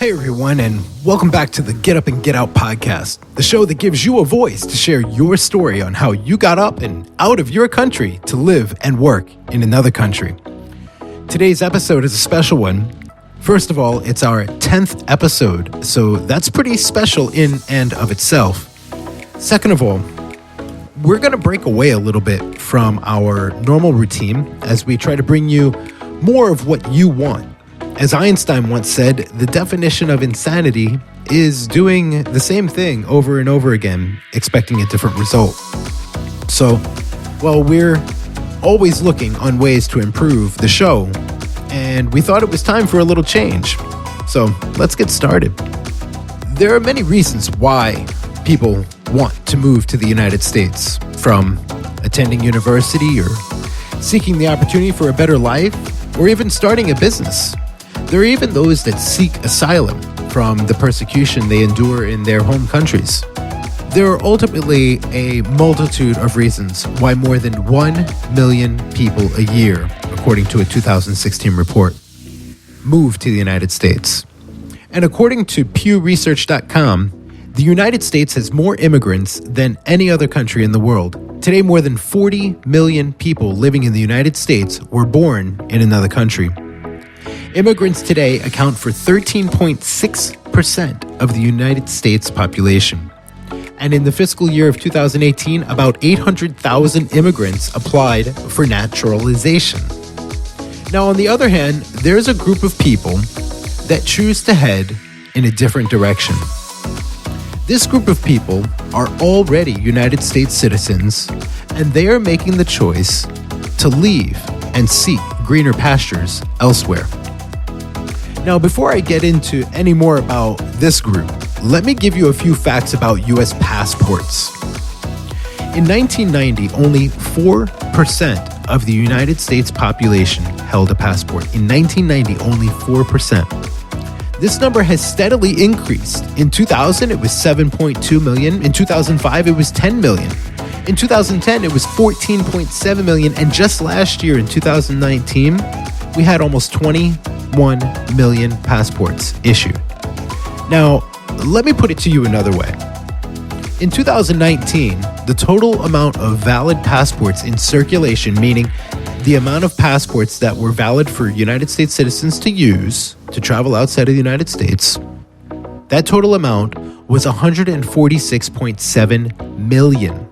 Hey everyone, and welcome back to the Get Up and Get Out podcast, the show that gives you a voice to share your story on how you got up and out of your country to live and work in another country. Today's episode is a special one. First of all, it's our 10th episode, so that's pretty special in and of itself. Second of all, we're going to break away a little bit from our normal routine as we try to bring you more of what you want. As Einstein once said, the definition of insanity is doing the same thing over and over again, expecting a different result. So, while we're always looking on ways to improve the show, and we thought it was time for a little change. So, let's get started. There are many reasons why people want to move to the United States, from attending university or seeking the opportunity for a better life, or even starting a business. There are even those that seek asylum from the persecution they endure in their home countries. There are ultimately a multitude of reasons why more than 1 million people a year, according to a 2016 report, move to the United States. And according to PewResearch.com, the United States has more immigrants than any other country in the world. Today, more than 40 million people living in the United States were born in another country. Immigrants today account for 13.6% of the United States population. And in the fiscal year of 2018, about 800,000 immigrants applied for naturalization. Now, on the other hand, there's a group of people that choose to head in a different direction. This group of people are already United States citizens, and they are making the choice to leave and seek greener pastures elsewhere. Now, before I get into any more about this group, let me give you a few facts about U.S. passports. In 1990, only 4% of the United States population held a passport. In 1990, only 4%. This number has steadily increased. In 2000, it was 7.2 million. In 2005, it was 10 million. In 2010, it was 14.7 million. And just last year, in 2019, we had almost 21 million passports issued. Now, let me put it to you another way. In 2019, the total amount of valid passports in circulation, meaning the amount of passports that were valid for United States citizens to use to travel outside of the United States, that total amount was 146.7 million.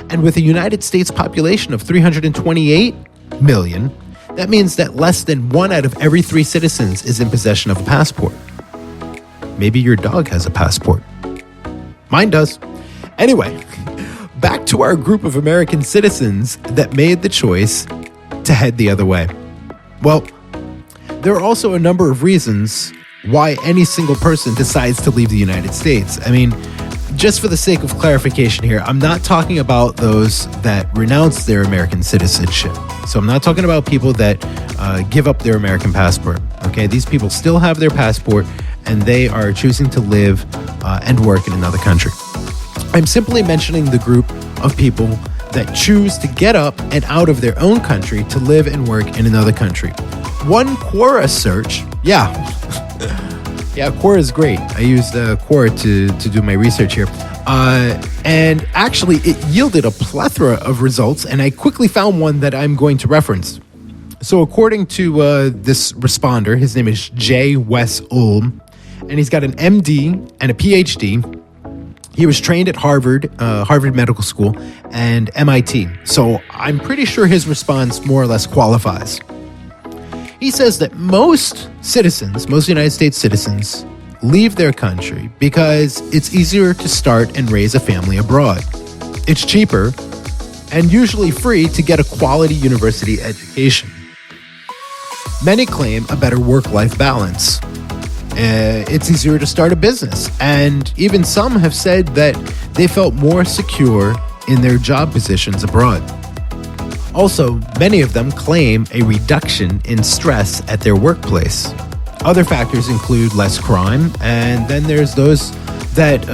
And with a United States population of 328 million, that means that less than 1 out of every 3 citizens is in possession of a passport. Maybe your dog has a passport. Mine does. Anyway, back to our group of American citizens that made the choice to head the other way. Well, there are also a number of reasons why any single person decides to leave the United States. I mean, just for the sake of clarification here, I'm not talking about those that renounce their American citizenship. So I'm not talking about people that give up their American passport. Okay, these people still have their passport and they are choosing to live and work in another country. I'm simply mentioning the group of people that choose to get up and out of their own country to live and work in another country. One Quora search, yeah, Quora is great. I used Quora to do my research here. And actually, it yielded a plethora of results, and I quickly found one that I'm going to reference. So according to this responder, his name is J. Wes Ulm, and he's got an MD and a PhD. He was trained at Harvard Medical School, and MIT. So I'm pretty sure his response more or less qualifies. He says that most United States citizens, leave their country because it's easier to start and raise a family abroad. It's cheaper and usually free to get a quality university education. Many claim a better work-life balance. It's easier to start a business, and even some have said that they felt more secure in their job positions abroad. Also, many of them claim a reduction in stress at their workplace. Other factors include less crime, and then there's those that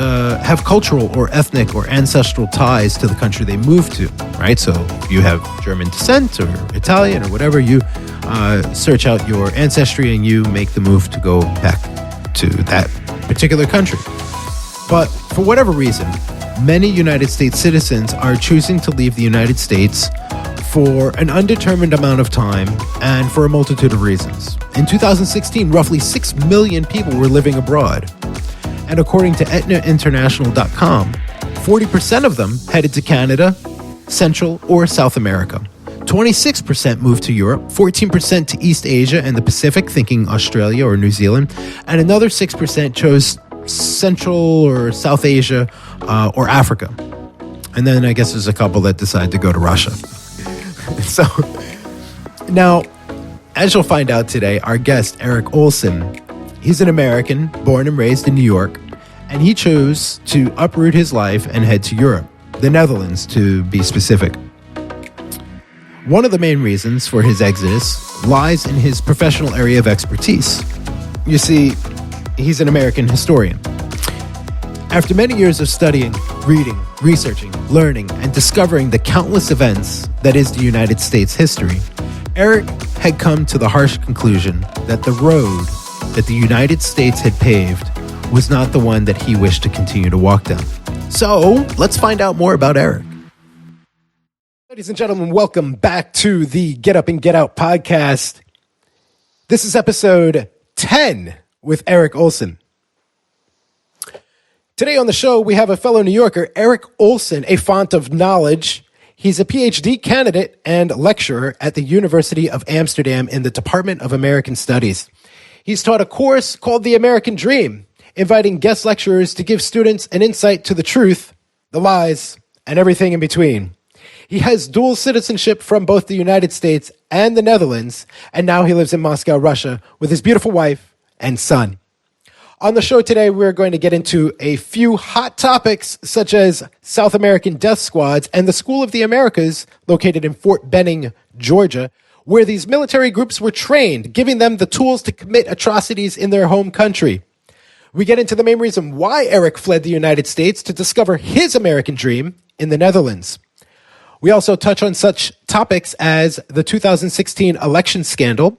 have cultural or ethnic or ancestral ties to the country they move to, right? So if you have German descent or Italian or whatever, you search out your ancestry and you make the move to go back to that particular country. But for whatever reason, many United States citizens are choosing to leave the United States for an undetermined amount of time and for a multitude of reasons. In 2016, roughly 6 million people were living abroad. And according to EtnaInternational.com, 40% of them headed to Canada, Central or South America. 26% moved to Europe, 14% to East Asia and the Pacific, thinking Australia or New Zealand, and another 6% chose Central or South Asia or Africa. And then I guess there's a couple that decide to go to Russia. So now, as you'll find out today, our guest, Erik Olsen, he's an American born and raised in New York, and he chose to uproot his life and head to Europe, the Netherlands to be specific. One of the main reasons for his exodus lies in his professional area of expertise. You see, he's an American historian. After many years of studying, reading, researching, learning, and discovering the countless events that is the United States history, Erik had come to the harsh conclusion that the road that the United States had paved was not the one that he wished to continue to walk down. So, let's find out more about Erik. Ladies and gentlemen, welcome back to the Get Up and Get Out podcast. This is episode 10 with Erik Olsen. Today on the show, we have a fellow New Yorker, Erik Olsen, a font of knowledge. He's a PhD candidate and lecturer at the University of Amsterdam in the Department of American Studies. He's taught a course called The American Dream, inviting guest lecturers to give students an insight to the truth, the lies, and everything in between. He has dual citizenship from both the United States and the Netherlands, and now he lives in Moscow, Russia, with his beautiful wife and son. On the show today, we're going to get into a few hot topics, such as South American death squads and the School of the Americas, located in Fort Benning, Georgia, where these military groups were trained, giving them the tools to commit atrocities in their home country. We get into the main reason why Erik fled the United States to discover his American dream in the Netherlands. We also touch on such topics as the 2016 election scandal,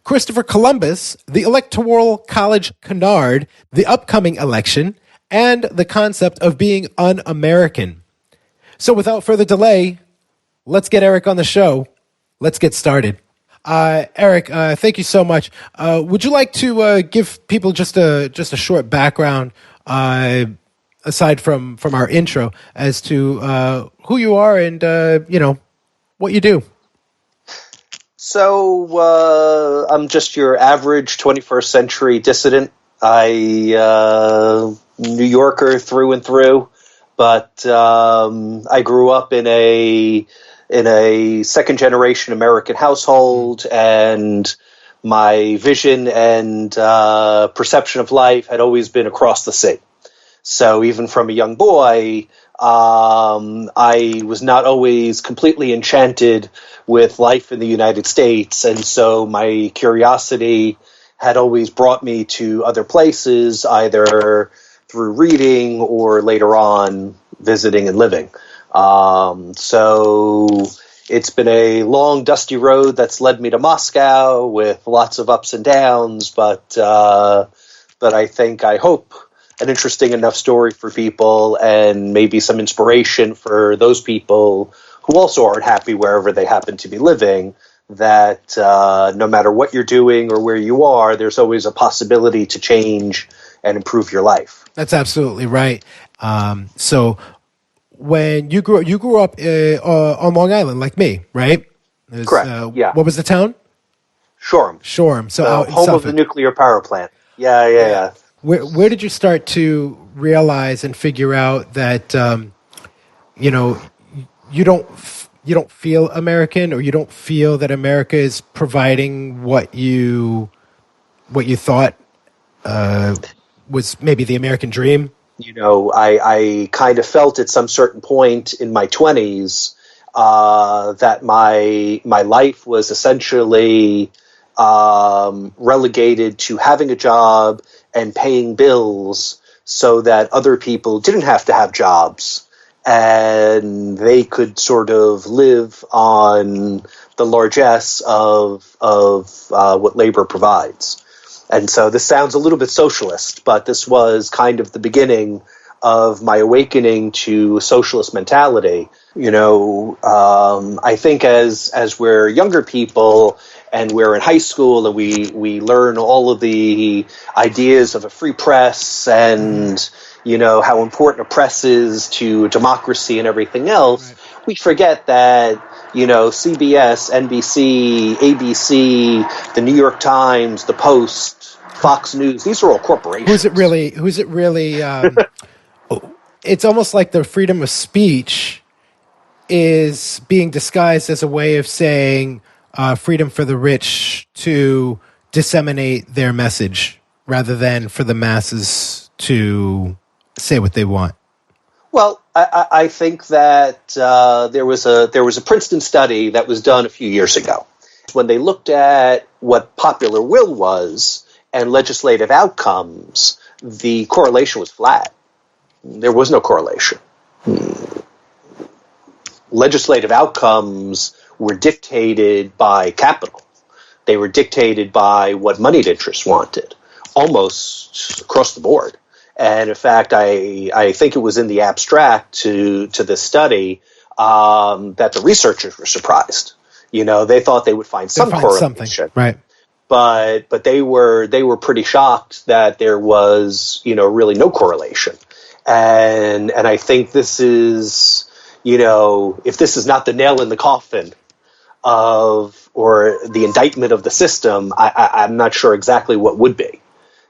Christopher Columbus, the Electoral College canard, the upcoming election, and the concept of being un-American. So without further delay, let's get Erik on the show. Let's get started. Erik, thank you so much. Would you like to give people just a short background, aside from our intro, as to who you are and what you do? So I'm just your average 21st century dissident. New Yorker through and through, but I grew up in a second generation American household, and my vision and perception of life had always been across the sea. So even from a young boy, I was not always completely enchanted with life in the United States, and so my curiosity had always brought me to other places, either through reading or later on visiting and living. So it's been a long, dusty road that's led me to Moscow with lots of ups and downs, but I hope an interesting enough story for people and maybe some inspiration for those people who also aren't happy wherever they happen to be living, that no matter what you're doing or where you are, there's always a possibility to change and improve your life. That's absolutely right. So when you grew up on Long Island, like me, right? Correct, yeah. What was the town? Shoreham. So the home of the nuclear power plant. Yeah. Where did you start to realize and figure out that you don't feel American, or you don't feel that America is providing what you thought was maybe the American dream? I kind of felt at some certain point in my 20s that my life was essentially relegated to having a job and paying bills so that other people didn't have to have jobs and they could sort of live on the largesse of what labor provides. And so this sounds a little bit socialist, but this was kind of the beginning of my awakening to socialist mentality. I think as we're younger people and we're in high school and we learn all of the ideas of a free press and, how important a press is to democracy and everything else, right, we forget that, CBS, NBC, ABC, the New York Times, the Post, Fox News, these are all corporations. Who's it really? It's almost like the freedom of speech is being disguised as a way of saying freedom for the rich to disseminate their message rather than for the masses to say what they want. Well, I think that there was a Princeton study that was done a few years ago. When they looked at what popular will was and legislative outcomes, the correlation was flat. There was no correlation. Legislative outcomes were dictated by capital. They were dictated by what moneyed interests wanted, almost across the board. And in fact, I think it was in the abstract to this study that the researchers were surprised. They thought they would find some correlation, something. Right? But they were pretty shocked that there was really no correlation. And I think this is if this is not the nail in the coffin or the indictment of the system, I'm not sure exactly what would be.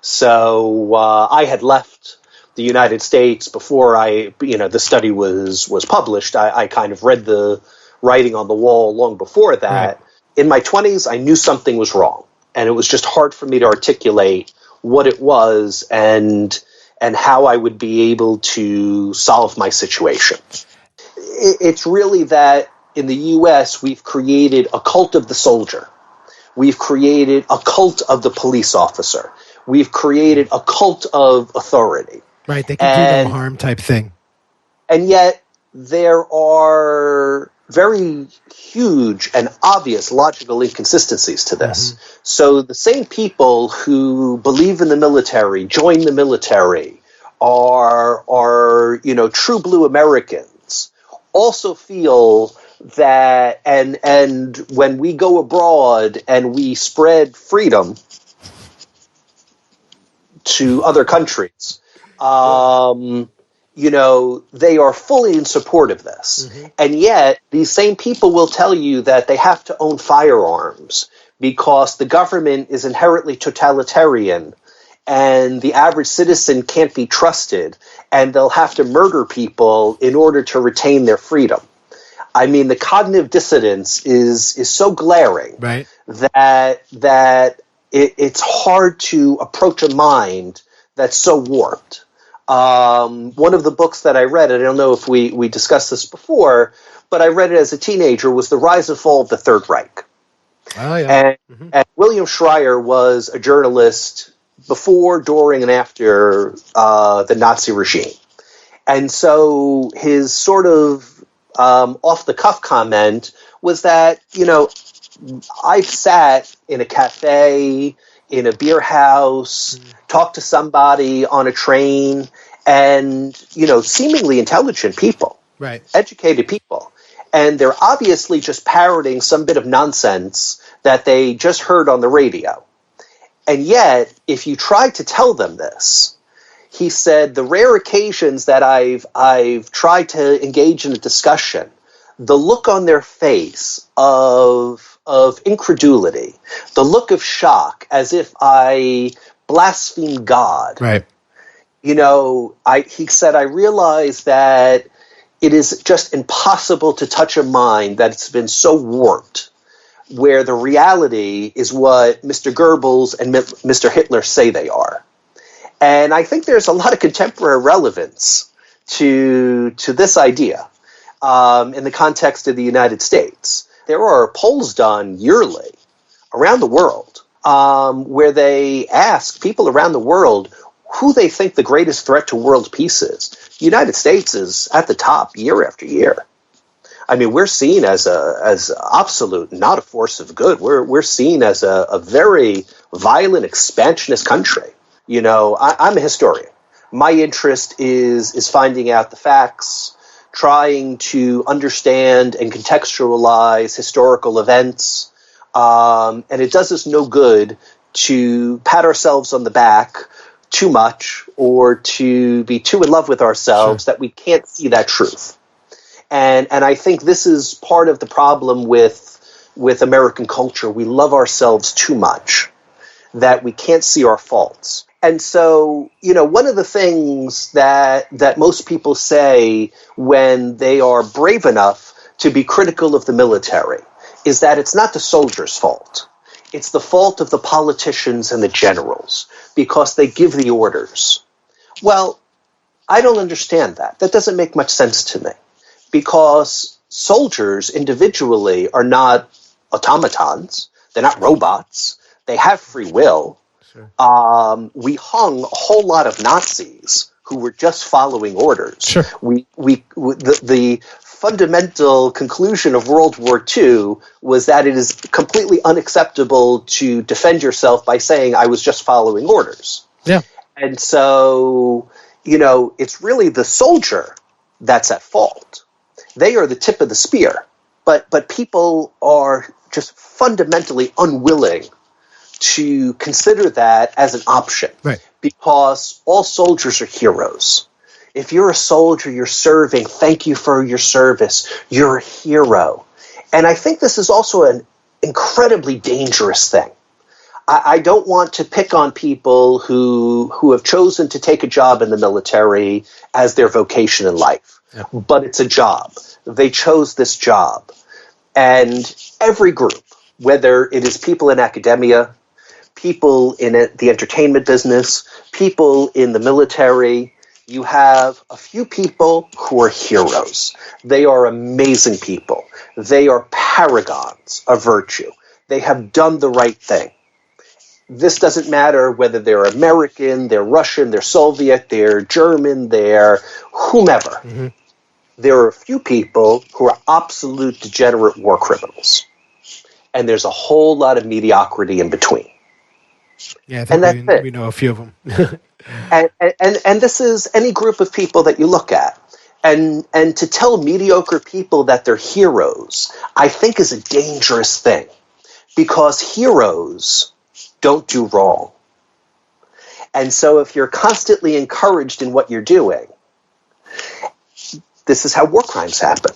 So I had left the United States before the study was published. I kind of read the writing on the wall long before that. Right. In my 20s, I knew something was wrong, and it was just hard for me to articulate what it was and how I would be able to solve my situation. It's really that in the U.S. we've created a cult of the soldier. We've created a cult of the police officer. We've created a cult of authority. Right, they can do no harm type thing. And yet there are very huge and obvious logical inconsistencies to this. Mm-hmm. So the same people who believe in the military, join the military, are true blue Americans, also feel that and when we go abroad and we spread freedom to other countries, they are fully in support of this. Mm-hmm. And yet these same people will tell you that they have to own firearms because the government is inherently totalitarian and the average citizen can't be trusted and they'll have to murder people in order to retain their freedom. I mean, the cognitive dissonance is so glaring, right, that it's hard to approach a mind that's so warped. One of the books that I read, and I don't know if we discussed this before, but I read it as a teenager, was The Rise and Fall of the Third Reich. Oh, yeah. And William Schreier was a journalist before, during, and after the Nazi regime. And so his sort of off-the-cuff comment was that, I've sat in a cafe, in a beer house, talked to somebody on a train, and, seemingly intelligent people, right, educated people. And they're obviously just parroting some bit of nonsense that they just heard on the radio. And yet, if you try to tell them this, he said, the rare occasions that I've tried to engage in a discussion, the look on their face of incredulity, the look of shock, as if I blaspheme God. Right. He said, I realize that it is just impossible to touch a mind that's been so warped, where the reality is what Mr. Goebbels and Mr. Hitler say they are. And I think there's a lot of contemporary relevance to this idea in the context of the United States. There are polls done yearly around the world where they ask people around the world who they think the greatest threat to world peace is. The United States is at the top year after year. I mean, we're seen as absolute, not a force of good. We're seen as a very violent, expansionist country. I'm a historian. My interest is finding out the facts, trying to understand and contextualize historical events. And it does us no good to pat ourselves on the back too much or to be too in love with ourselves that we can't see that truth. And I think this is part of the problem with American culture. We love ourselves too much that we can't see our faults. And so, one of the things that most people say when they are brave enough to be critical of the military is that it's not the soldiers' fault. It's the fault of the politicians and the generals because they give the orders. Well, I don't understand that. That doesn't make much sense to me because soldiers individually are not automatons. They're not robots. They have free will. Sure. We hung a whole lot of Nazis who were just following orders. Sure. The fundamental conclusion of World War II was that it is completely unacceptable to defend yourself by saying I was just following orders. Yeah. And so, it's really the soldier that's at fault. They are the tip of the spear. But people are just fundamentally unwilling to consider that as an option. Right. Because all soldiers are heroes. If you're a soldier, you're serving, thank you for your service. You're a hero. And I think this is also an incredibly dangerous thing. I don't want to pick on people who have chosen to take a job in the military as their vocation in life. Yeah. But it's a job. They chose this job. And every group, whether it is people in academia, people in the entertainment business, people in the military, you have a few people who are heroes. They are amazing people. They are paragons of virtue. They have done the right thing. This doesn't matter whether they're American, they're Russian, they're Soviet, they're German, they're whomever. Mm-hmm. There are a few people who are absolute degenerate war criminals. And there's a whole lot of mediocrity in between. Yeah, I think we know a few of them. and this is any group of people that you look at. And to tell mediocre people that they're heroes, I think is a dangerous thing. Because heroes don't do wrong. And so if you're constantly encouraged in what you're doing, this is how war crimes happen.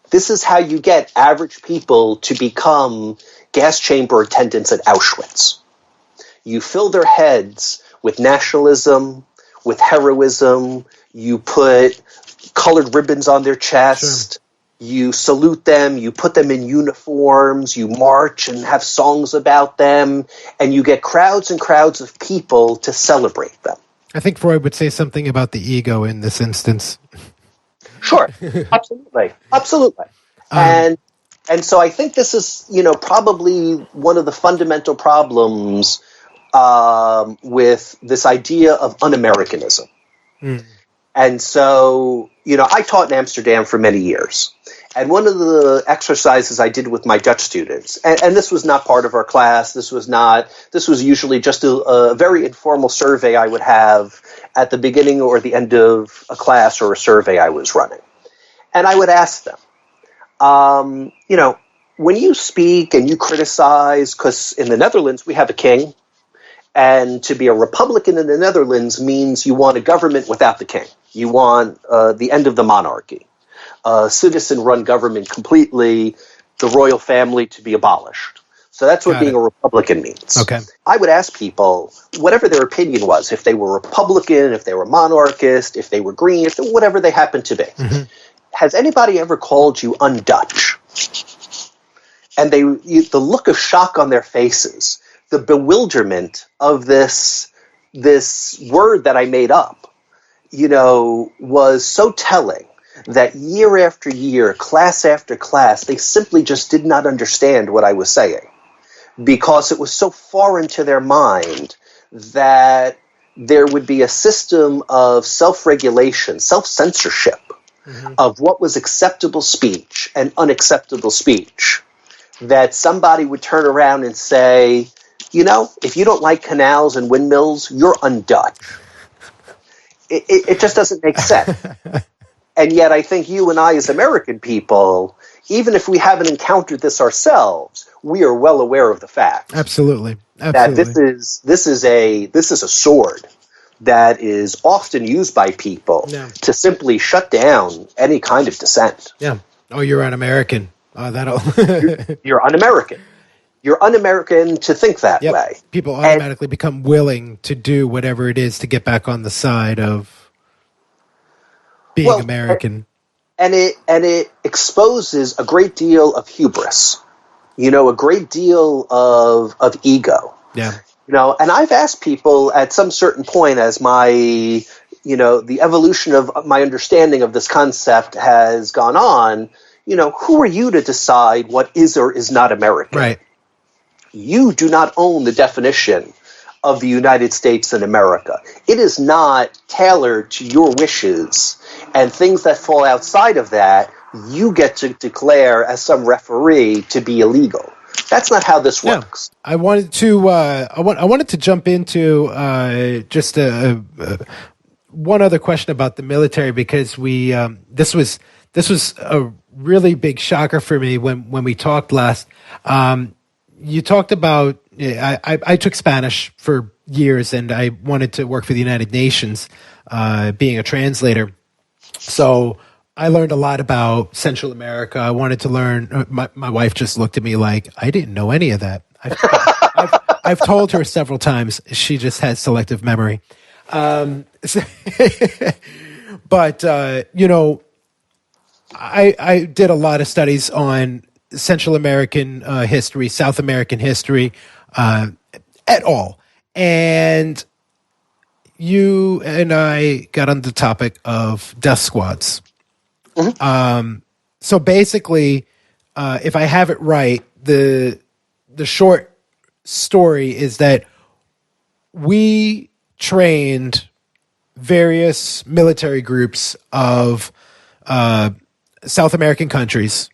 This is how you get average people to become gas chamber attendants at Auschwitz. You fill their heads with nationalism, with heroism. You put colored ribbons on their chest. Sure. You salute them. You put them in uniforms. You march and have songs about them. And you get crowds and crowds of people to celebrate them. I think Freud would say something about the ego in this instance. Sure. Absolutely. Absolutely. And so I think this is, probably one of the fundamental problems with this idea of un-Americanism. Mm. And so, I taught in Amsterdam for many years. And one of the exercises I did with my Dutch students, and this was not part of our class, this was usually just a very informal survey I would have at the beginning or the end of a class or a survey I was running. And I would ask them, when you speak and you criticize, because in the Netherlands we have a king, and to be a Republican in the Netherlands means you want a government without the king. You want the end of the monarchy. Citizen-run government completely, the royal family to be abolished. So that's what being a Republican means. Okay. I would ask people, whatever their opinion was, if they were Republican, if they were monarchist, if they were green, whatever they happened to be. Mm-hmm. Has anybody ever called you un-Dutch? And the look of shock on their faces, the bewilderment of this word that I made up, was so telling that year after year, class after class, they simply just did not understand what I was saying because it was so foreign to their mind that there would be a system of self-regulation, self-censorship mm-hmm. of what was acceptable speech and unacceptable speech, that somebody would turn around and say, if you don't like canals and windmills, you're un-Dutch. It just doesn't make sense. And yet I think you and I as American people, even if we haven't encountered this ourselves, we are well aware of the fact. Absolutely. That this is a sword that is often used by people to simply shut down any kind of dissent. Yeah. Oh, you're un-American. That'll you're un-American. You're un-American to think that way. People automatically become willing to do whatever it is to get back on the side of being American. And it exposes a great deal of hubris. A great deal of ego. Yeah. And I've asked people at some certain point as my, the evolution of my understanding of this concept has gone on, who are you to decide what is or is not American? Right. You do not own the definition of the United States and America. It is not tailored to your wishes, and things that fall outside of that, you get to declare as some referee to be illegal. That's not how this works. I wanted to I wanted to jump into just one other question about the military, because we this was a really big shocker for me when we talked last. You talked about I took Spanish for years, and I wanted to work for the United Nations, being a translator. So I learned a lot about Central America. I wanted to learn. My wife just looked at me like I didn't know any of that. I've told her several times. She just has selective memory. But I did a lot of studies on Central American history, South American history, et al. And you and I got on the topic of death squads. Mm-hmm. So basically, if I have it right, the short story is that we trained various military groups of South American countries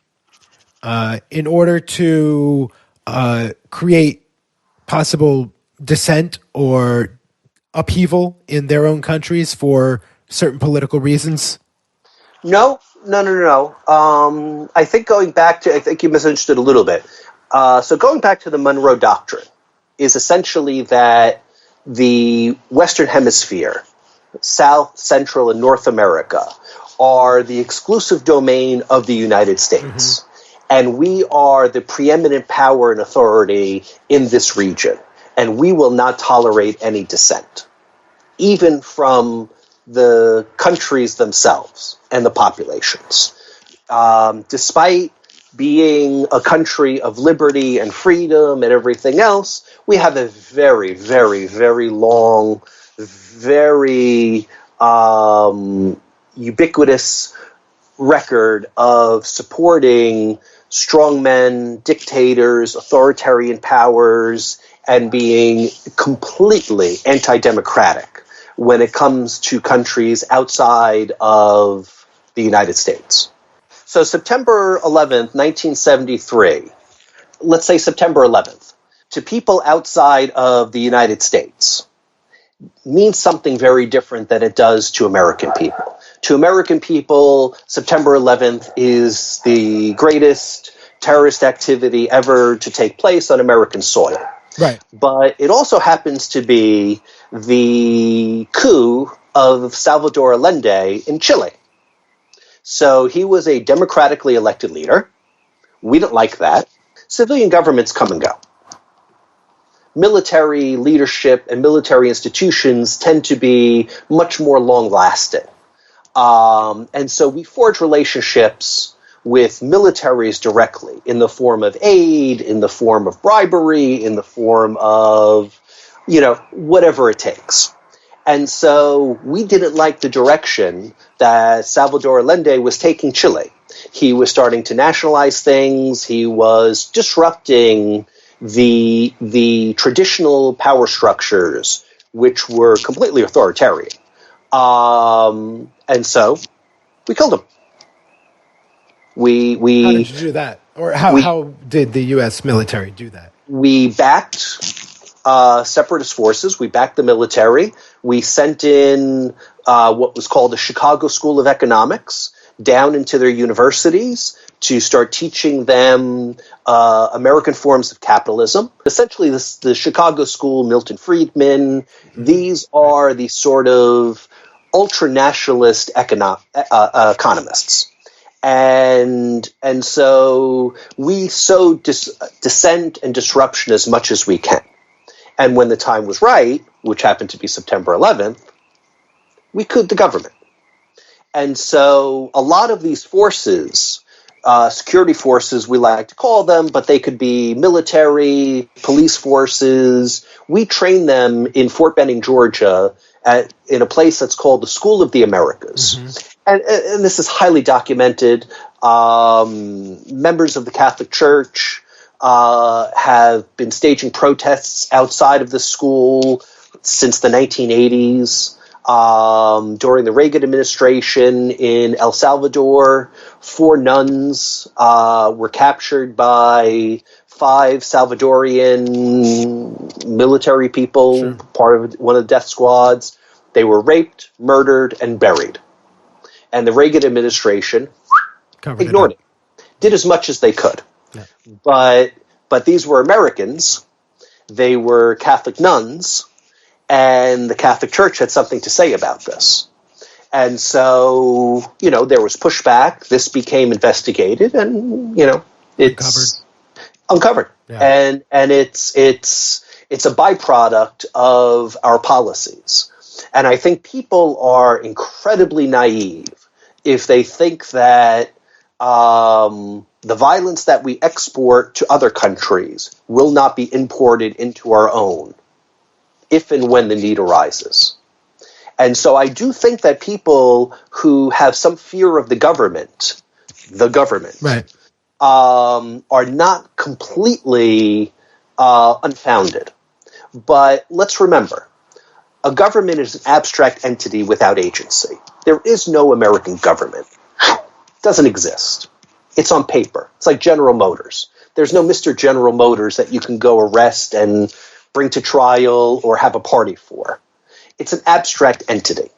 in order to create possible dissent or upheaval in their own countries for certain political reasons? No. I think I think you misunderstood a little bit. So going back to the Monroe Doctrine is essentially that the Western Hemisphere, South, Central, and North America, are the exclusive domain of the United States. Mm-hmm. And we are the preeminent power and authority in this region. And we will not tolerate any dissent, even from the countries themselves and the populations. Despite being a country of liberty and freedom and everything else, we have a very, very, very long, very ubiquitous record of supporting strongmen, dictators, authoritarian powers, and being completely anti-democratic when it comes to countries outside of the United States. So September 11th, 1973, let's say September 11th, to people outside of the United States, means something very different than it does to American people. To American people, September 11th is the greatest terrorist activity ever to take place on American soil. Right. But it also happens to be the coup of Salvador Allende in Chile. So he was a democratically elected leader. We didn't like that. Civilian governments come and go. Military leadership and military institutions tend to be much more long-lasting. And so we forge relationships with militaries directly in the form of aid, in the form of bribery, in the form of, whatever it takes. And so we didn't like the direction that Salvador Allende was taking Chile. He was starting to nationalize things. He was disrupting the traditional power structures, which were completely authoritarian. And so we killed him. How did you do that? Or how did the U.S. military do that? We backed separatist forces. We backed the military. We sent in what was called the Chicago School of Economics down into their universities to start teaching them American forms of capitalism. Essentially, the Chicago School, Milton Friedman, these are the sort of ultra-nationalist economists. And so we sow dissent and disruption as much as we can. And when the time was right, which happened to be September 11th, we couped the government. And so a lot of these forces, security forces we like to call them, but they could be military, police forces. We trained them in Fort Benning, Georgia, in a place that's called the School of the Americas. Mm-hmm. And this is highly documented. Members of the Catholic Church have been staging protests outside of the school since the 1980s. During the Reagan administration in El Salvador, 4 nuns were captured by 5 Salvadorian military people, sure, part of one of the death squads. They were raped, murdered, and buried. And the Reagan administration ignored it. Did as much as they could. Yeah. But these were Americans. They were Catholic nuns. And the Catholic Church had something to say about this. And so, there was pushback. This became investigated, and, it's uncovered. Yeah. And it's a byproduct of our policies. And I think people are incredibly naive if they think that the violence that we export to other countries will not be imported into our own, if and when the need arises. And so I do think that people who have some fear of the government, right, are not completely unfounded. But let's remember, a government is an abstract entity without agency. There is no American government. It doesn't exist. It's on paper. It's like General Motors. There's no Mr. General Motors that you can go arrest and bring to trial or have a party for. It's an abstract entity.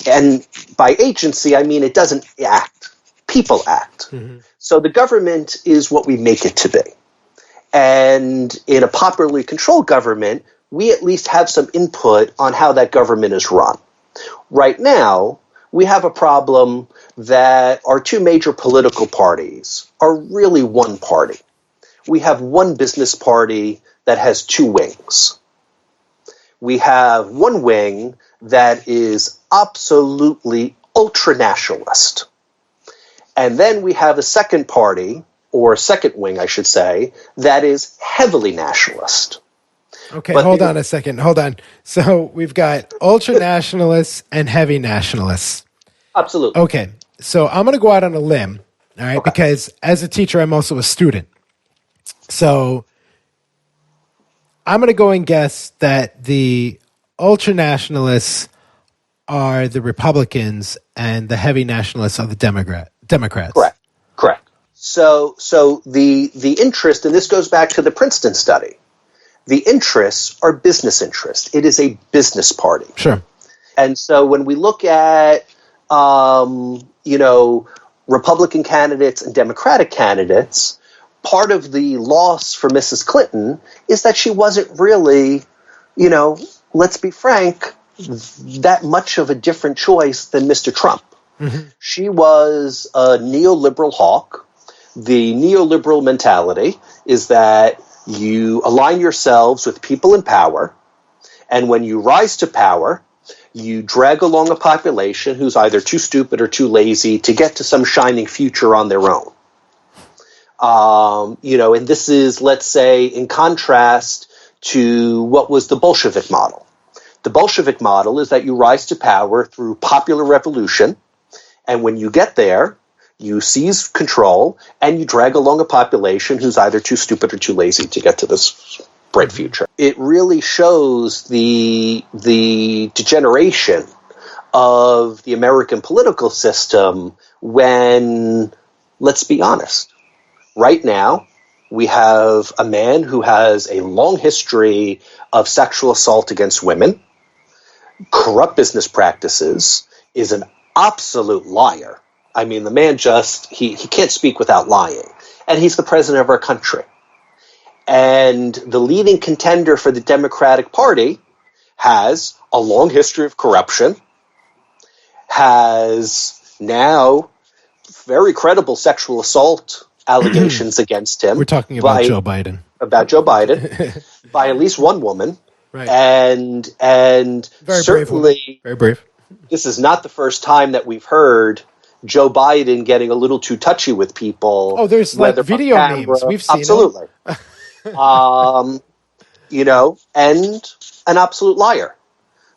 And by agency, I mean it doesn't act. People act. Mm-hmm. So the government is what we make it to be. And in a popularly controlled government, we at least have some input on how that government is run. Right now, we have a problem that our 2 major political parties are really one party. We have one business party that has 2 wings. We have one wing that is absolutely ultra-nationalist. And then we have a second party, or second wing, I should say, that is heavily nationalist. Okay, hold on a second. Hold on. So we've got ultra-nationalists and heavy nationalists. Absolutely. Okay, so I'm going to go out on a limb, all right, because as a teacher, I'm also a student. So I'm going to go and guess that the ultra-nationalists are the Republicans and the heavy nationalists are the Democrats. Correct. So the interest, and this goes back to the Princeton study, the interests are business interests. It is a business party. Sure. And so when we look at, Republican candidates and Democratic candidates, part of the loss for Mrs. Clinton is that she wasn't really, let's be frank, that much of a different choice than Mr. Trump. Mm-hmm. She was a neoliberal hawk. The neoliberal mentality is that you align yourselves with people in power, and when you rise to power, you drag along a population who's either too stupid or too lazy to get to some shining future on their own. And this is, let's say, in contrast to what was the Bolshevik model. The Bolshevik model is that you rise to power through popular revolution, and when you get there, you seize control, and you drag along a population who's either too stupid or too lazy to get to this bright future. It really shows the degeneration of the American political system when, let's be honest, right now, We have a man who has a long history of sexual assault against women, corrupt business practices, is an absolute liar. I mean, the man he can't speak without lying. And he's the president of our country. And the leading contender for the Democratic Party has a long history of corruption, has now very credible sexual assault allegations against him. We're talking about Joe Biden. About Joe Biden by at least one woman. Right. And very certainly brave. Very brave. This is not the first time that we've heard Joe Biden getting a little too touchy with people. Oh, there's like video memes. We've seen absolutely. And an absolute liar.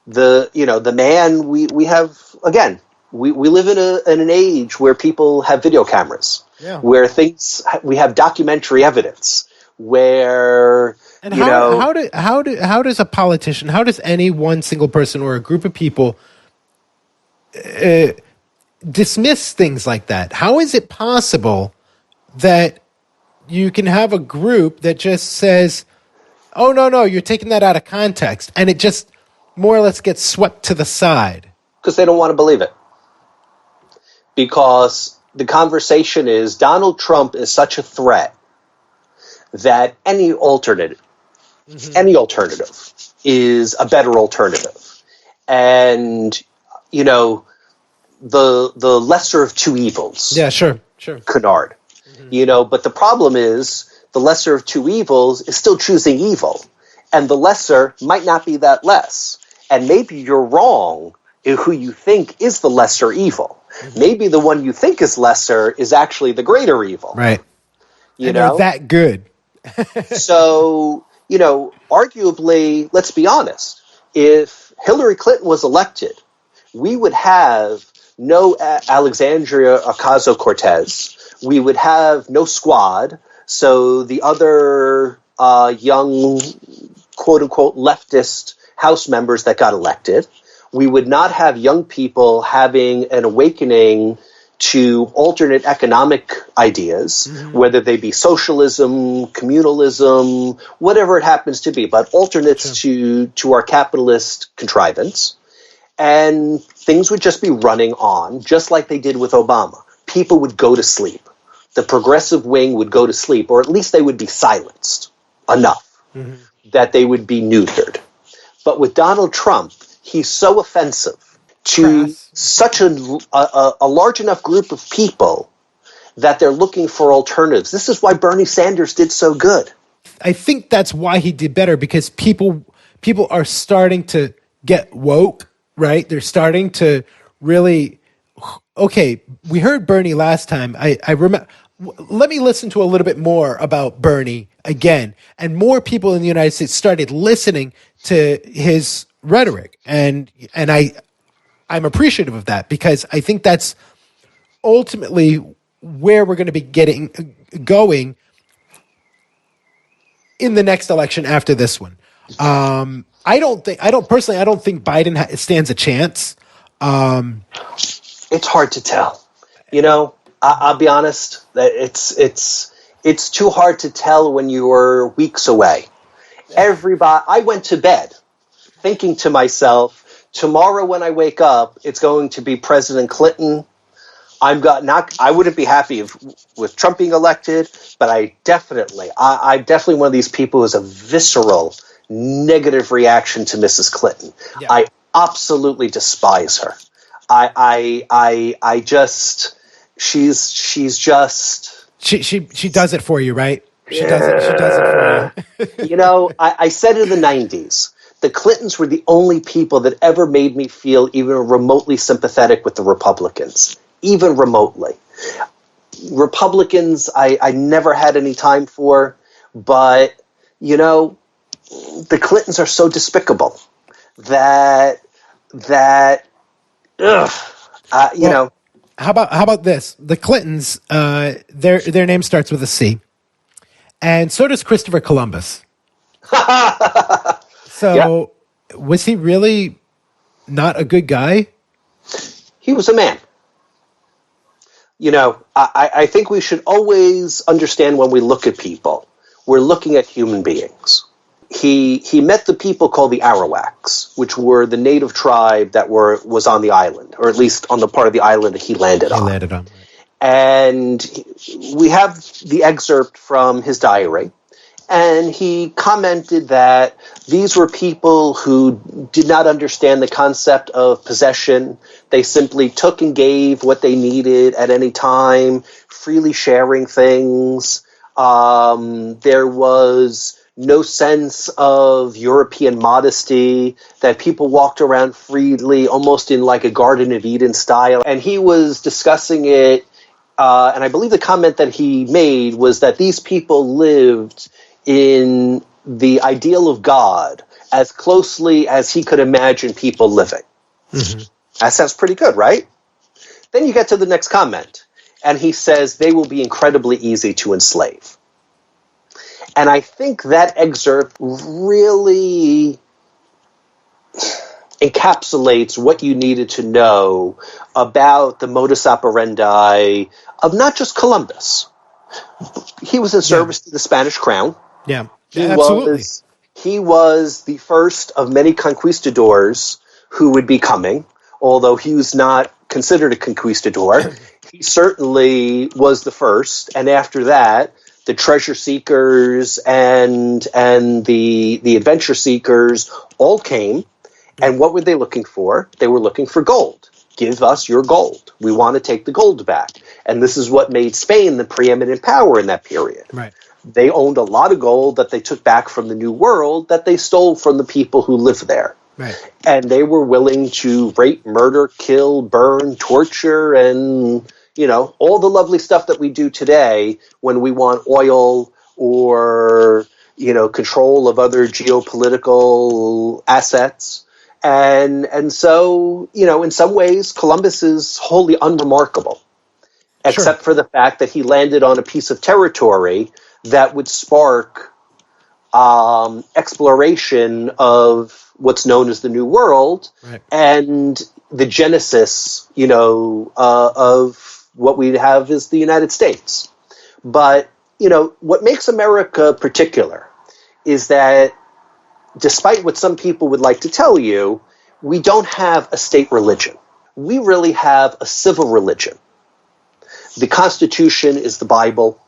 The man we have, again, we live in an age where people have video cameras, where we have documentary evidence, where and how does a politician, how does any one single person or a group of people dismiss things like that? How is it possible that you can have a group that just says, oh, no, you're taking that out of context, and it just more or less gets swept to the side? Because they don't want to believe it. Because the conversation is Donald Trump is such a threat that any alternative is a better alternative. And, the lesser of two evils. Yeah, sure. Canard. But the problem is the lesser of two evils is still choosing evil. And the lesser might not be that less. And maybe you're wrong in who you think is the lesser evil. Mm-hmm. Maybe the one you think is lesser is actually the greater evil. Right. They're that good. So, arguably, let's be honest, if Hillary Clinton was elected, we would have no Alexandria Ocasio-Cortez. We would have no squad. So the other young, quote-unquote, leftist House members that got elected. We would not have young people having an awakening to alternate economic ideas, whether they be socialism, communalism, whatever it happens to be, but alternates to our capitalist contrivance. And things would just be running on, just like they did with Obama. People would go to sleep. The progressive wing would go to sleep, or at least they would be silenced enough that they would be neutered. But with Donald Trump, he's so offensive to such a large enough group of people that they're looking for alternatives. This is why Bernie Sanders did so good. I think that's why he did better, because people are starting to get woke, right? They're starting to really, okay, we heard Bernie last time. I remember, let me listen to a little bit more about Bernie again. And more people in the United States started listening to his rhetoric. And I'm appreciative of that, because I think that's ultimately where we're going to be going in the next election after this one. I don't think Biden stands a chance. It's hard to tell. I'll be honest. It's too hard to tell when you're weeks away. I went to bed thinking to myself, tomorrow when I wake up, it's going to be President Clinton. I wouldn't be happy with Trump being elected, but I'm definitely one of these people who has a visceral negative reaction to Mrs. Clinton. Yeah. I absolutely despise her. She's just. She does it for you, right? She does it for you. I said in the 90s, the Clintons were the only people that ever made me feel even remotely sympathetic with the Republicans, even remotely. Republicans, I never had any time for, but, the Clintons are so despicable that How about this? The Clintons, their name starts with a C, and so does Christopher Columbus. So, Was he really not a good guy? He was a man. I think we should always understand when we look at people, we're looking at human beings. He met the people called the Arawaks, which were the native tribe that was on the island, or at least on the part of the island that he landed on. And we have the excerpt from his diary, and he commented that these were people who did not understand the concept of possession. They simply took and gave what they needed at any time, freely sharing things. There was no sense of European modesty, that people walked around freely, almost in like a Garden of Eden style. And he was discussing it, and I believe the comment that he made was that these people lived in the ideal of God as closely as he could imagine people living. Mm-hmm. That sounds pretty good, right? Then you get to the next comment, and he says they will be incredibly easy to enslave. And I think that excerpt really encapsulates what you needed to know about the modus operandi of not just Columbus. He was in service to the Spanish crown. Yeah, absolutely. He was the first of many conquistadors who would be coming, although he was not considered a conquistador. He certainly was the first, and after that, the treasure seekers and the adventure seekers all came. And what were they looking for? They were looking for gold. Give us your gold. We want to take the gold back. And this is what made Spain the preeminent power in that period. Right. They owned a lot of gold that they took back from the New World that they stole from the people who lived there. Right. And they were willing to rape, murder, kill, burn, torture, and all the lovely stuff that we do today when we want oil or, control of other geopolitical assets. And so, in some ways, Columbus is wholly unremarkable, except for the fact that he landed on a piece of territory that would spark exploration of what's known as the New World, right, and the genesis, of what we have is the United States. But, what makes America particular is that despite what some people would like to tell you, we don't have a state religion. We really have a civil religion. The Constitution is the Bible.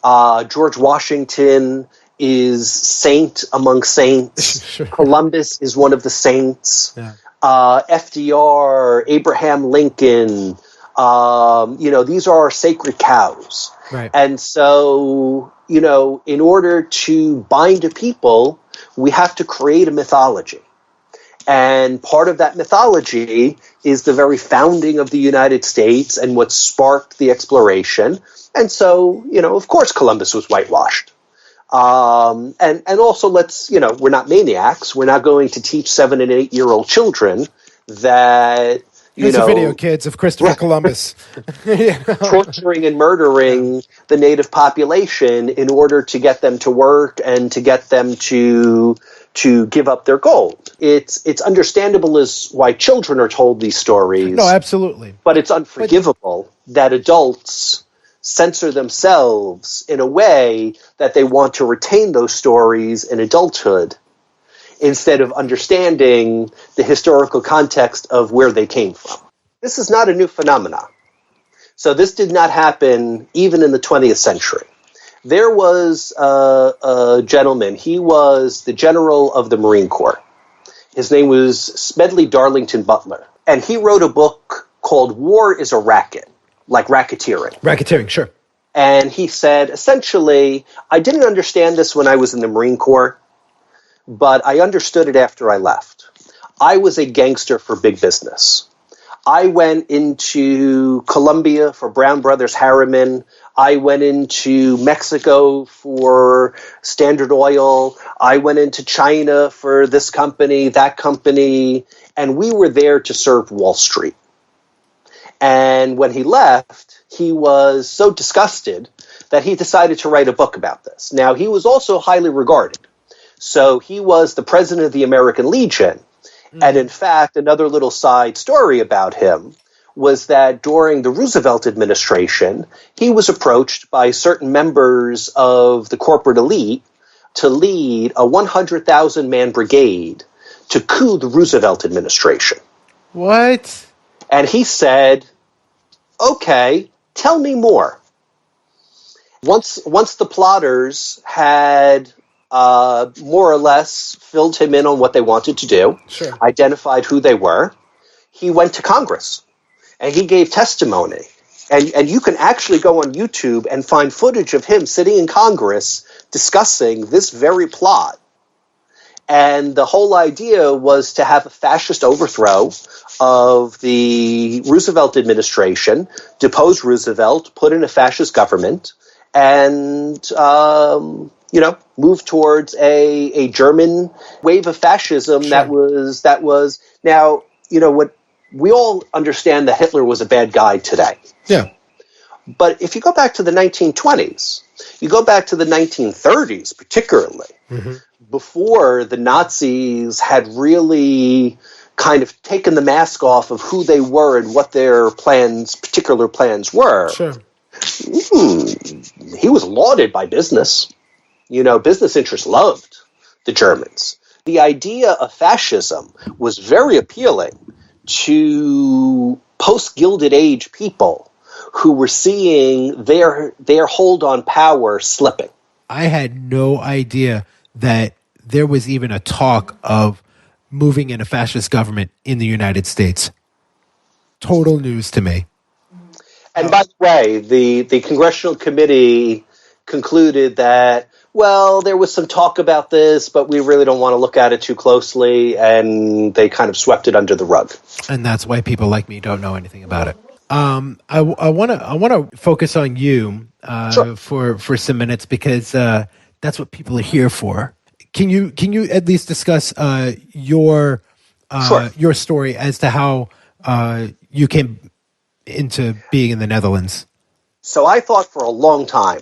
George Washington is saint among saints. Sure. Columbus is one of the saints. Yeah. FDR, Abraham Lincoln, these are our sacred cows. Right. And so, in order to bind a people, we have to create a mythology. And part of that mythology is the very founding of the United States and what sparked the exploration. And so, of course, Columbus was whitewashed. And also we're not maniacs. We're not going to teach 7 and 8 year old children that, Here's a video, kids, of Christopher Columbus. Torturing and murdering the native population in order to get them to work and to get them to give up their gold. It's understandable as why children are told these stories. No, absolutely. But it's unforgivable that adults censor themselves in a way that they want to retain those stories in adulthood instead of understanding the historical context of where they came from. This is not a new phenomenon. So this did not happen even in the 20th century. There was a gentleman. He was the general of the Marine Corps. His name was Smedley Darlington Butler. And he wrote a book called War is a Racket, like racketeering. Racketeering, sure. And he said, essentially, I didn't understand this when I was in the Marine Corps, but I understood it after I left. I was a gangster for big business. I went into Colombia for Brown Brothers Harriman. I went into Mexico for Standard Oil. I went into China for this company, that company, and we were there to serve Wall Street. And when he left, he was so disgusted that he decided to write a book about this. Now, he was also highly regarded. So he was the president of the American Legion. And in fact, another little side story about him was that during the Roosevelt administration, he was approached by certain members of the corporate elite to lead a 100,000-man brigade to coup the Roosevelt administration. What? And he said, okay, tell me more. Once the plotters had more or less filled him in on what they wanted to do, Sure. identified who they were, he went to Congress and he gave testimony. And you can actually go on YouTube and find footage of him sitting in Congress discussing this very plot. And the whole idea was to have a fascist overthrow of the Roosevelt administration, depose Roosevelt, put in a fascist government, and move towards a German wave of fascism. Sure. that was now, what we all understand, that Hitler was a bad guy today. Yeah. But if you go back to the 1920s, you go back to the 1930s particularly, before the Nazis had really kind of taken the mask off of who they were and what their particular plans were. Sure. He was lauded by business. Business interests loved the Germans. The idea of fascism was very appealing to post-Gilded Age people who were seeing their hold on power slipping. I had no idea that there was even a talk of moving in a fascist government in the United States. Total news to me. And by the way, the Congressional Committee concluded that, well, there was some talk about this, but we really don't want to look at it too closely, and they kind of swept it under the rug. And that's why people like me don't know anything about it. I want to focus on you Sure. for some minutes, because that's what people are here for. Can you at least discuss your story as to how you came into being in the Netherlands? So I thought for a long time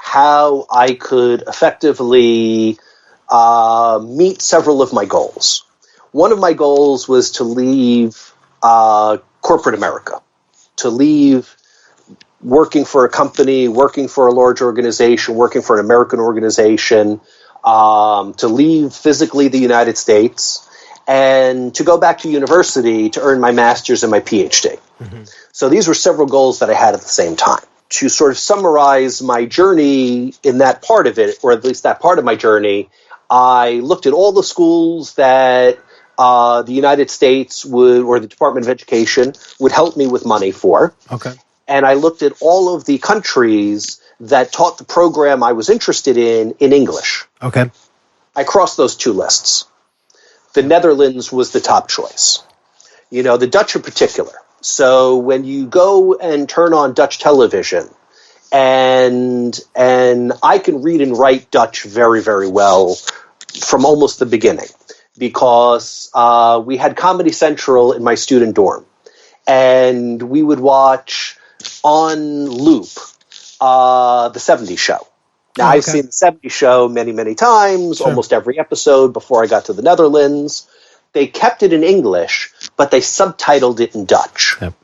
how I could effectively meet several of my goals. One of my goals was to leave corporate America, to leave working for a company, working for a large organization, working for an American organization, to leave physically the United States, and to go back to university to earn my master's and my PhD. So these were several goals that I had at the same time. To sort of summarize my journey in that part of it, or at least that part of my journey, I looked at all the schools that the United States would, or the Department of Education would help me with money for. Okay. And I looked at all of the countries that taught the program I was interested in English. Okay. I crossed those two lists. The Netherlands was the top choice. The Dutch in particular. So when you go and turn on Dutch television, and I can read and write Dutch very, very well from almost the beginning, because we had Comedy Central in my student dorm, and we would watch on loop the 70s Show. Now, I've seen the 70s Show many, many times, almost every episode before I got to the Netherlands. They kept it in English, but they subtitled it in Dutch. Yep.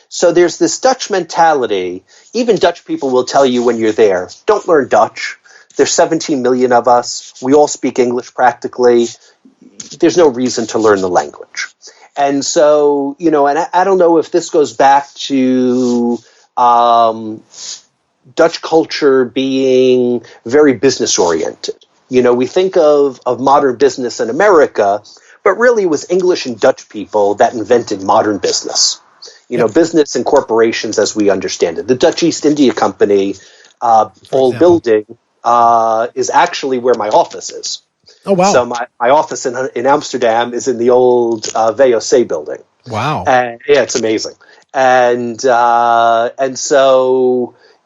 So there's this Dutch mentality. Even Dutch people will tell you when you're there, don't learn Dutch. There's 17 million of us. We all speak English practically. There's no reason to learn the language. And so, and I don't know if this goes back to Dutch culture being very business-oriented. We think of modern business in America, but really it was English and Dutch people that invented modern business. Business and corporations as we understand it. The Dutch East India Company old building is actually where my office is. Oh, wow. So my office in Amsterdam is in the old VOC building. Wow. And it's amazing. And so,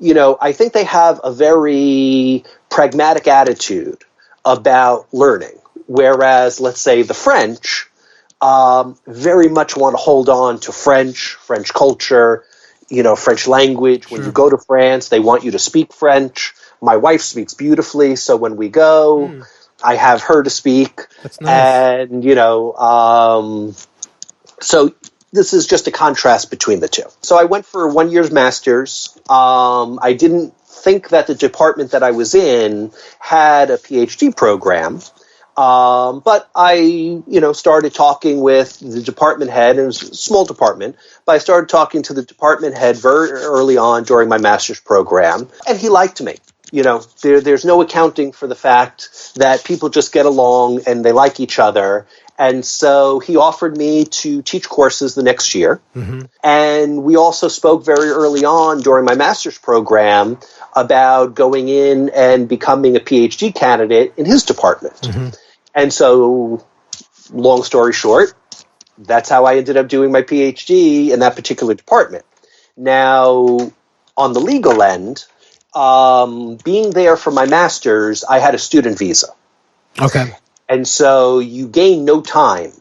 I think they have a very pragmatic attitude about learning. Whereas, let's say, the French very much want to hold on to French culture, French language. When you go to France, they want you to speak French. My wife speaks beautifully, so when we go, I have her to speak. That's nice. And, so this is just a contrast between the two. So I went for 1 year's master's. I didn't think that the department that I was in had a PhD program. But I, started talking with the department head, and it was a small department, but I started talking to the department head very early on during my master's program, and he liked me. There's no accounting for the fact that people just get along and they like each other. And so he offered me to teach courses the next year. Mm-hmm. And we also spoke very early on during my master's program about going in and becoming a PhD candidate in his department. Mm-hmm. And so, long story short, that's how I ended up doing my PhD in that particular department. Now, on the legal end, being there for my master's, I had a student visa. Okay. And so you gain no time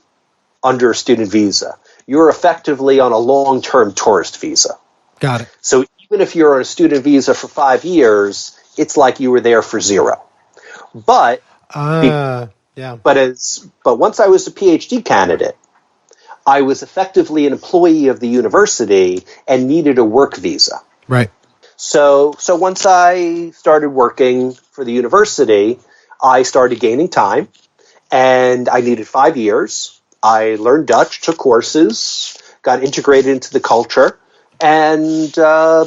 under a student visa. You're effectively on a long-term tourist visa. Got it. So even if you're on a student visa for 5 years, it's like you were there for 0. But But once I was a PhD candidate, I was effectively an employee of the university and needed a work visa. Right. So once I started working for the university, I started gaining time, and I needed 5 years. I learned Dutch, took courses, got integrated into the culture, and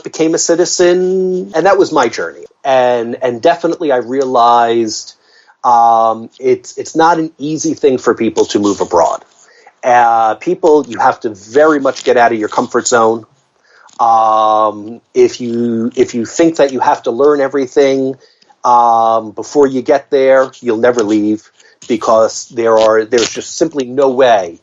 became a citizen. And that was my journey. And definitely I realized it's not an easy thing for people to move abroad. You have to very much get out of your comfort zone. If you think that you have to learn everything before you get there, you'll never leave, because there's just simply no way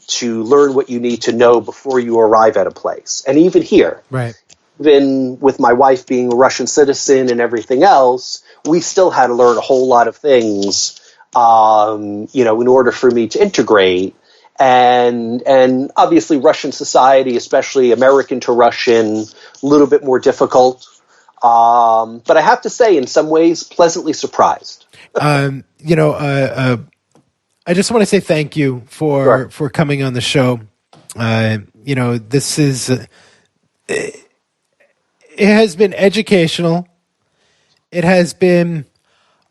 to learn what you need to know before you arrive at a place. And even here, right. Even with my wife being a Russian citizen and everything else, we still had to learn a whole lot of things, in order for me to integrate. And obviously Russian society, especially American to Russian, a little bit more difficult. But I have to say, in some ways, pleasantly surprised. I just want to say thank you for coming on the show. This is it has been educational. It has been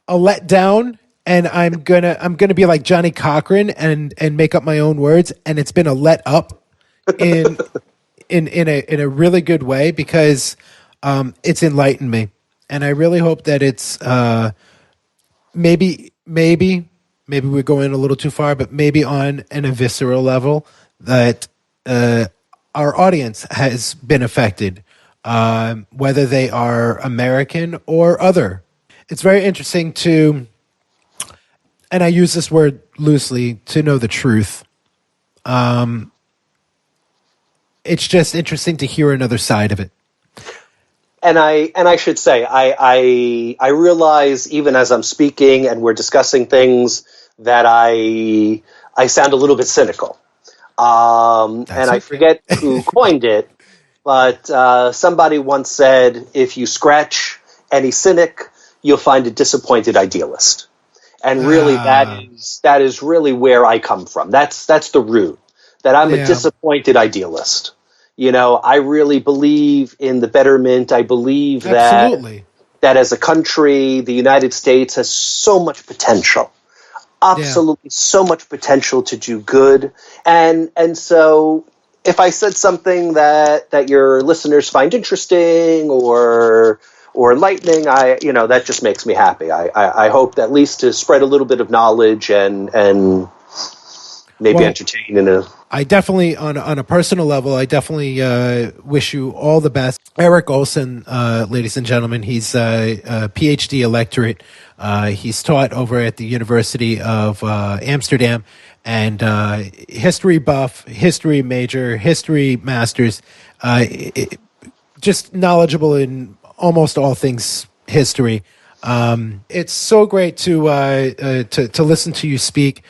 a letdown, and I'm gonna be like Johnny Cochran and make up my own words. And it's been a let up in a really good way, because it's enlightened me, and I really hope that it's maybe we're going a little too far, but maybe on a visceral level that our audience has been affected, whether they are American or other. It's very interesting to, and I use this word loosely, to know the truth. It's just interesting to hear another side of it. And I should say, I realize, even as I'm speaking and we're discussing things, that I sound a little bit cynical. And I forget who coined it, but somebody once said, if you scratch any cynic, you'll find a disappointed idealist. And really, that is really where I come from. That's the root, that I'm a disappointed idealist. I really believe in the betterment. I believe that as a country, the United States has so much potential. Absolutely so much potential to do good. And so if I said something that your listeners find interesting or enlightening, that just makes me happy. I hope that at least to spread a little bit of knowledge and maybe entertain in a... I definitely, on a personal level, I definitely wish you all the best. Erik Olsen, ladies and gentlemen, he's a PhD electorate. He's taught over at the University of Amsterdam, and history buff, history major, history masters, just knowledgeable in almost all things history. It's so great to listen to you speak.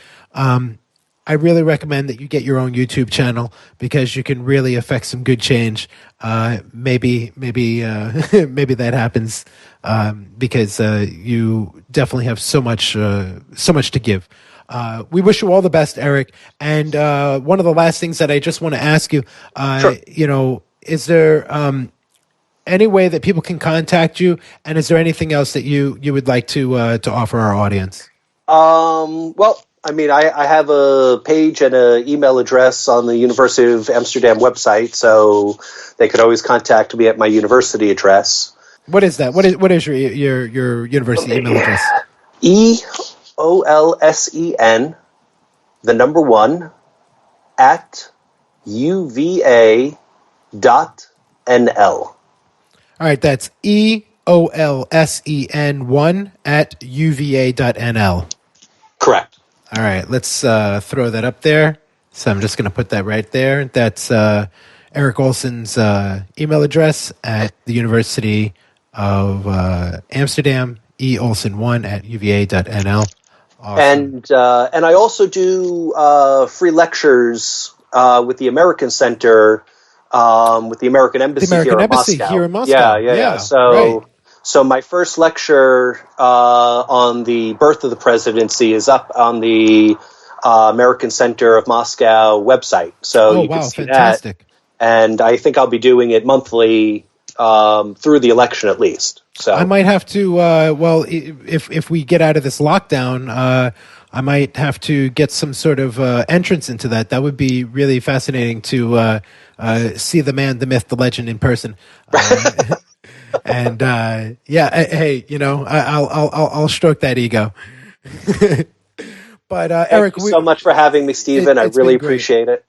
I really recommend that you get your own YouTube channel, because you can really affect some good change. Maybe that happens because you definitely have so much to give. We wish you all the best, Erik. And one of the last things that I just want to ask you, Sure. is there any way that people can contact you? And is there anything else that you would like to offer our audience? Well, I mean, I have a page and an email address on the University of Amsterdam website, so they could always contact me at my university address. What is that? What is your university email address? EOLSEN, the number 1, at UVA.NL. All right, that's EOLSEN1 at UVA.NL. Correct. All right, let's throw that up there. So I'm just going to put that right there. That's Erik Olsen's email address at the University of Amsterdam, eolsen1 at uva.nl. Awesome. And I also do free lectures with the American Center, with the American Embassy, here in Moscow. Yeah. So my first lecture on the birth of the presidency is up on the American Center of Moscow website. So you can see fantastic. That. And I think I'll be doing it monthly through the election at least. So I might have to, if we get out of this lockdown, I might have to get some sort of entrance into that. That would be really fascinating to see the man, the myth, the legend in person. And hey, I'll stroke that ego. But Erik, thank you so much for having me, Stephen. I really appreciate it.